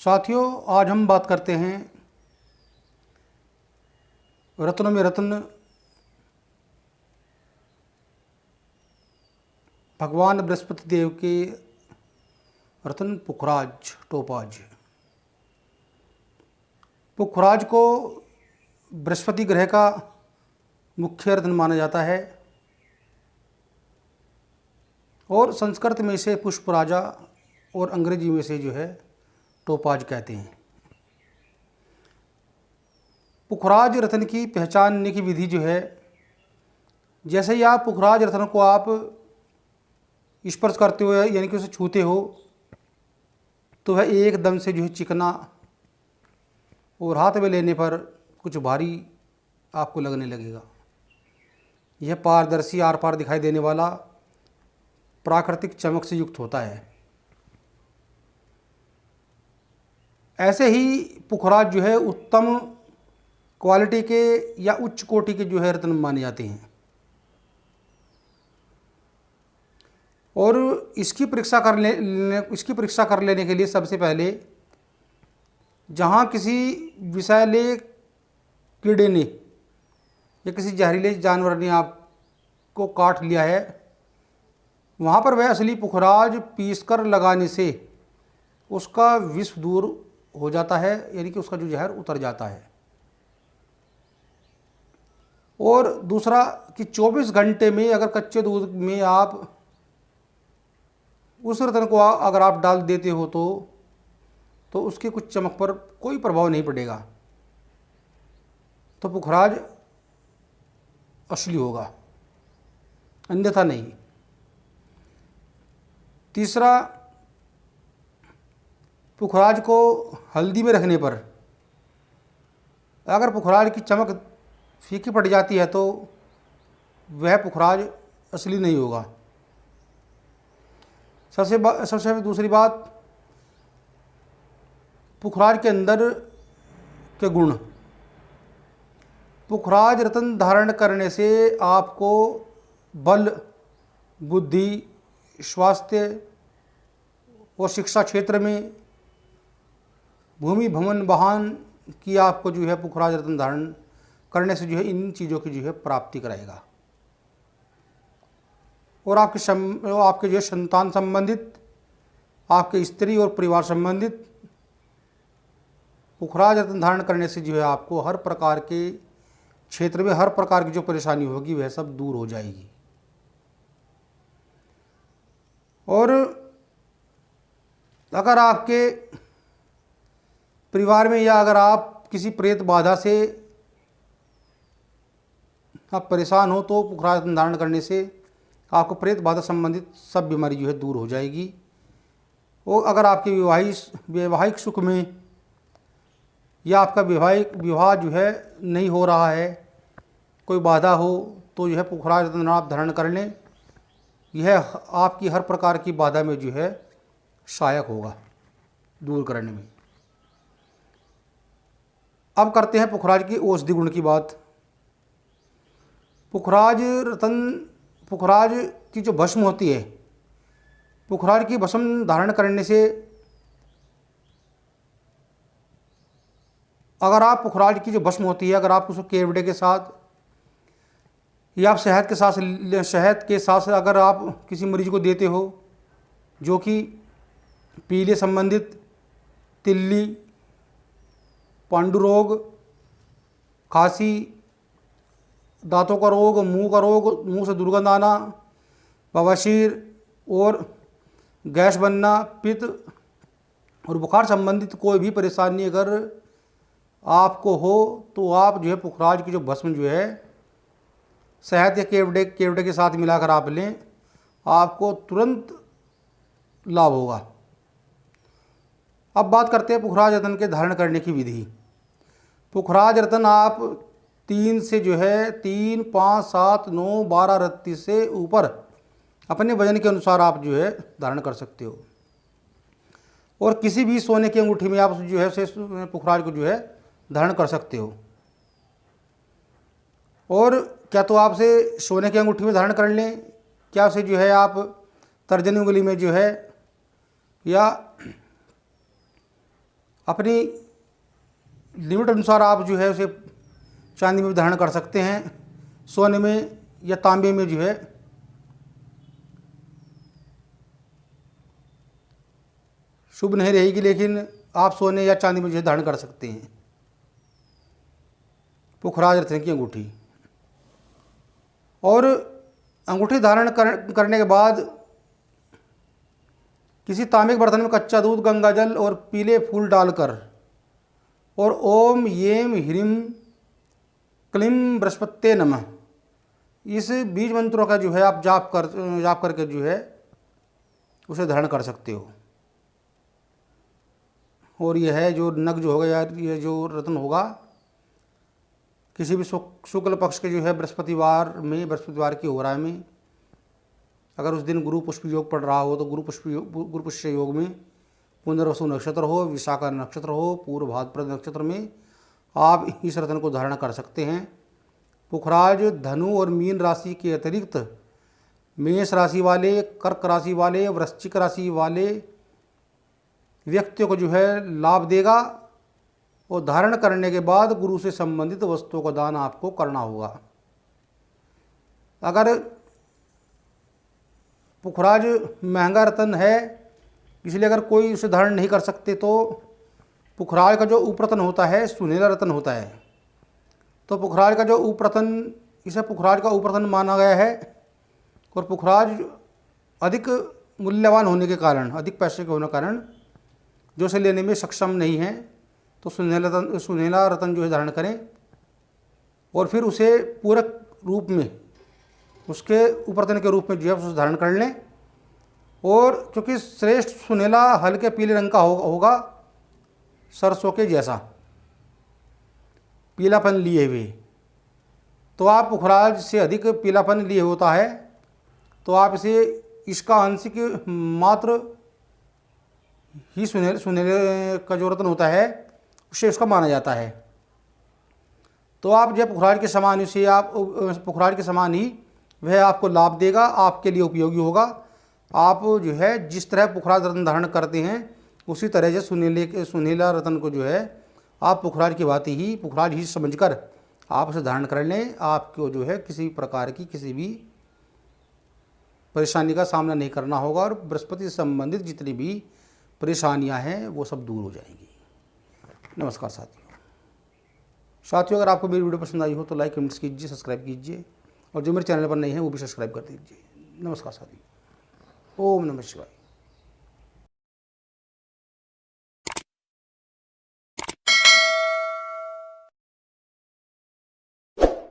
साथियों, आज हम बात करते हैं रत्न में रत्न भगवान बृहस्पति देव के रत्न पुखराज टोपाज। पुखराज को बृहस्पति ग्रह का मुख्य रत्न माना जाता है और संस्कृत में इसे पुष्पराजा और अंग्रेजी में से जो है टोपाज कहते हैं। पुखराज रत्न की पहचानने की विधि जो है, जैसे ही आप पुखराज रत्न को आप स्पर्श करते हो यानी कि उसे छूते हो तो वह एकदम से जो है चिकना और हाथ में लेने पर कुछ भारी आपको लगने लगेगा। यह पारदर्शी आर पार दिखाई देने वाला प्राकृतिक चमक से युक्त होता है। ऐसे ही पुखराज जो है उत्तम क्वालिटी के या उच्च कोटि के जो है रत्न माने जाते हैं और इसकी परीक्षा कर लेने के लिए सबसे पहले जहाँ किसी विषैले कीड़े ने या किसी जहरीले जानवर ने आपको काट लिया है, वहाँ पर वह असली पुखराज पीसकर लगाने से उसका विष दूर हो जाता है, यानी कि उसका जो जहर उतर जाता है। और दूसरा कि 24 घंटे में अगर कच्चे दूध में आप उस रत्न को अगर आप डाल देते हो तो उसके कुछ चमक पर कोई प्रभाव नहीं पड़ेगा, तो पुखराज असली होगा, अन्यथा नहीं। तीसरा, पुखराज को हल्दी में रखने पर अगर पुखराज की चमक फीकी पड़ जाती है तो वह पुखराज असली नहीं होगा। सबसे दूसरी बात, पुखराज के अंदर के गुण। पुखराज रत्न धारण करने से आपको बल, बुद्धि, स्वास्थ्य और शिक्षा क्षेत्र में, भूमि भवन वाहन की आपको जो है पुखराज रत्न धारण करने से जो है इन चीज़ों की जो है प्राप्ति कराएगा। और आपके जो है संतान संबंधित, आपके स्त्री और परिवार संबंधित पुखराज रत्न धारण करने से जो है आपको हर प्रकार के क्षेत्र में हर प्रकार की जो परेशानी होगी वह सब दूर हो जाएगी। और अगर आपके परिवार में या अगर आप किसी प्रेत बाधा से आप परेशान हो तो पुखराज रत्न धारण करने से आपको प्रेत बाधा संबंधित सब बीमारी जो है दूर हो जाएगी। और अगर आपके वैवाहिक सुख में या आपका विवाह जो है नहीं हो रहा है, कोई बाधा हो, तो यह पुखराज रत्न आप धारण कर लें, यह आपकी हर प्रकार की बाधा में जो है सहायक होगा दूर करने में। अब करते हैं पुखराज की औषधि गुण की बात। पुखराज की जो भस्म होती है, पुखराज की भस्म धारण करने से अगर आप पुखराज की जो भस्म होती है, अगर आप उसको केवड़े के साथ या आप शहद के साथ अगर आप किसी मरीज को देते हो जो कि पीले संबंधित, तिल्ली, पांडु रोग, खांसी, दांतों का रोग, मुंह का रोग, मुंह से दुर्गंध आना, बवासीर और गैस बनना, पित्त और बुखार संबंधित कोई भी परेशानी अगर आपको हो तो आप जो है पुखराज की जो भस्म जो है शहद या केवड़े के साथ मिलाकर आप लें, आपको तुरंत लाभ होगा। अब बात करते हैं पुखराज रत्न के धारण करने की विधि। पुखराज रत्न आप 3 से जो है 3, 5, 7, 9, 12 रत्ती से ऊपर अपने वजन के अनुसार आप जो है धारण कर सकते हो और किसी भी सोने की अंगूठी में आप जो है पुखराज को जो है धारण कर सकते हो। और क्या तो आपसे सोने की अंगूठी में धारण कर लें, क्या उसे जो है आप तर्जनी उंगली में जो है या अपनी लिमिट अनुसार आप जो है उसे चांदी में भी धारण कर सकते हैं, सोने में या तांबे में जो है शुभ नहीं रहेगी, लेकिन आप सोने या चांदी में जो है धारण कर सकते हैं। पुखराज रत्न की अंगूठी। और अंगूठी धारण करने के बाद किसी तांबे के बर्तन में कच्चा दूध, गंगा जल और पीले फूल डालकर और ओम येम ह्रीम क्लीम बृहस्पत्ये नमः इस बीज मंत्रों का जो है आप जाप करके जो है उसे धारण कर सकते हो। और यह है जो नग जो होगा या ये जो रत्न होगा, किसी भी शुक्ल पक्ष के जो है बृहस्पतिवार की होराय में, अगर उस दिन गुरु पुष्प योग पड़ रहा हो तो गुरु पुष्य योग में पुनर्वसु नक्षत्र हो, विशाखा नक्षत्र हो, पूर्व भाद्रपद नक्षत्र में आप इस रत्न को धारण कर सकते हैं। पुखराज धनु और मीन राशि के अतिरिक्त मेष राशि वाले, कर्क राशि वाले, वृश्चिक राशि वाले व्यक्तियों को जो है लाभ देगा। और धारण करने के बाद गुरु से संबंधित वस्तुओं का दान आपको करना होगा। अगर पुखराज महंगा रत्न है, इसलिए अगर कोई उसे धारण नहीं कर सकते तो पुखराज का जो उपरत्न होता है सुनहरा रत्न होता है। तो पुखराज का जो उपरत्न, इसे पुखराज का उपरत्न माना गया है। और पुखराज अधिक मूल्यवान होने के कारण, अधिक पैसे के होने के कारण जो उसे लेने में सक्षम नहीं है, तो सुनहरा रत्न जो है धारण करें और फिर उसे पूरक रूप में उसके उपरत्न के रूप में जो है उसे धारण कर लें। और क्योंकि श्रेष्ठ सुनहला हल्के पीले रंग का होगा, सरसों के जैसा पीलापन लिए हुए, तो आप पुखराज से अधिक पीलापन लिए होता है तो आप इसका आंशिक मात्र ही सुनहरे का जो रत्न होता है उससे उसका माना जाता है। तो आप जब पुखराज के समान इसे आप पुखराज के समान ही वह आपको लाभ देगा, आपके लिए उपयोगी होगा। आप जो है जिस तरह पुखराज रत्न धारण करते हैं उसी तरह से सुनहला रत्न को जो है आप पुखराज की भांति ही पुखराज ही समझकर आप उसे धारण कर लें। आपको जो है किसी प्रकार की किसी भी परेशानी का सामना नहीं करना होगा और बृहस्पति से संबंधित जितनी भी परेशानियां हैं वो सब दूर हो जाएंगी। नमस्कार साथियों, अगर आपको मेरी वीडियो पसंद आई हो तो लाइक कमेंट्स कीजिए, सब्सक्राइब कीजिए और जो मेरे चैनल पर नए हैं वो भी सब्सक्राइब कर दीजिए। नमस्कार साथियों, ओम नमः शिवाय।